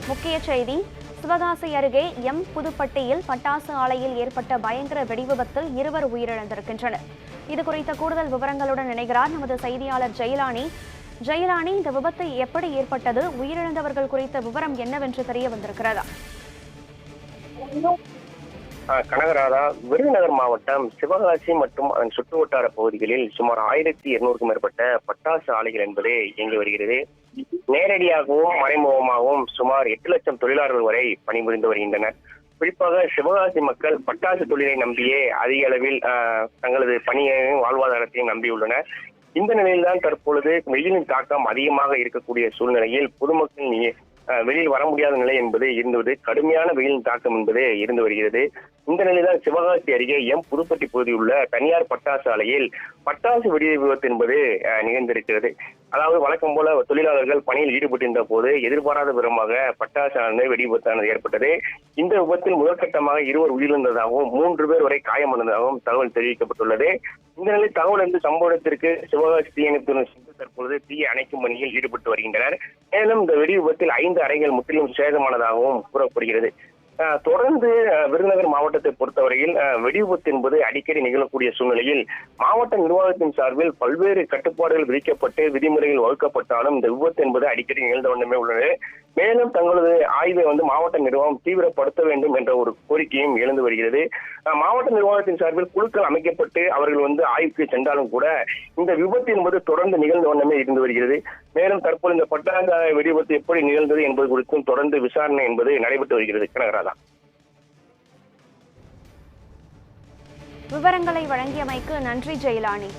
முக்கிய செய்தி: சிவகாசி அருகே புதுப்பட்டியில் பட்டாசு ஆலையில் ஏற்பட்ட பயங்கர வெடிவிபத்தில் 2 உயிரிழந்திருக்கின்றனர். இதுகுறித்த கூடுதல் விவரங்களுடன் இணைகிறார் நமது செய்தியாளர் ஜெயலானி. ஜெயலானி, இந்த விபத்து எப்படி ஏற்பட்டது? உயிரிழந்தவர்கள் குறித்த விவரம் என்னவென்று தெரிய வந்திருக்கிறதா? கனகராதா, விருதுநகர் மாவட்டம் சிவகாசி மற்றும் அதன் சுற்றுவட்டார பகுதிகளில் சுமார் 1200க்கும் மேற்பட்ட பட்டாசு ஆலைகள் என்பது இயங்கி வருகிறது. நேரடியாகவும் மறைமுகமாகவும் சுமார் 8 லட்சம் தொழிலாளர்கள் வரை பணிபுரிந்து வருகின்றனர். குறிப்பாக சிவகாசி மக்கள் பட்டாசு தொழிலை நம்பியே அதிக அளவில் தங்களது பணியையும் வாழ்வாதாரத்தையும் நம்பியுள்ளனர். இந்த நிலையில்தான் தற்பொழுது வெயிலின் தாக்கம் அதிகமாக இருக்கக்கூடிய சூழ்நிலையில் பொதுமக்கள் வெளியில் வர முடியாத நிலை என்பது இருந்தது. கடுமையான வெயிலின் தாக்கம் என்பது இருந்து வருகிறது. இந்த நிலையில்தான் சிவகாசி அருகே புதுப்பட்டி பகுதியில் உள்ள தனியார் பட்டாசு ஆலையில் பட்டாசு வெடி விபத்து என்பது நிகழ்ந்திருக்கிறது. அதாவது வழக்கம் போல தொழிலாளர்கள் பணியில் ஈடுபட்டிருந்த போது எதிர்பாராத விதமாக பட்டாசு வெடி விபத்தானது ஏற்பட்டது. இந்த விபத்தில் முதற்கட்டமாக 2 உயிரிழந்ததாகவும் 3 பேர் வரை காயமடைந்ததாகவும் தகவல் தெரிவிக்கப்பட்டுள்ளது. இந்த நிலையில் தகவல் என்று சம்பவத்திற்கு சிவகாசி தீயணைப்புத்துறை தற்பொழுது தீயை அணைக்கும் பணியில் ஈடுபட்டு வருகின்றனர். மேலும் இந்த வெடி விபத்தில் 5 அறைகள் முற்றிலும் சேதமானதாகவும் கூறப்படுகிறது. தொடர்ந்து விருதுநகர் மாவட்டத்தை பொறுத்தவரையில் வெடி விபத்து என்பது அடிக்கடி நிகழக்கூடிய சூழ்நிலையில் மாவட்ட நிர்வாகத்தின் சார்பில் பல்வேறு கட்டுப்பாடுகள் விதிக்கப்பட்டு விதிமுறைகள் வகுக்கப்பட்டாலும் இந்த விபத்து என்பது அடிக்கடி நிகழ்ந்த வண்ணமே உள்ளது. மேலும் தங்களது ஆய்வை மாவட்ட நிர்வாகம் தீவிரப்படுத்த வேண்டும் என்ற ஒரு கோரிக்கையும் எழுந்து வருகிறது. மாவட்ட நிர்வாகத்தின் சார்பில் குழுக்கள் அமைக்கப்பட்டு அவர்கள் ஆய்வுக்கு சென்றாலும் கூட இந்த விபத்து என்பது தொடர்ந்து நிகழ்ந்த வண்ணமே இருந்து வருகிறது. மேலும் தற்போது இந்த பட்டாசு வெடி விபத்து எப்படி நிகழ்ந்தது என்பது குறித்தும் தொடர்ந்து விசாரணை என்பது நடைபெற்று வருகிறது. கனகராதா, விவரங்களை வழங்கியமைக்கு நன்றி ஜெயலானி.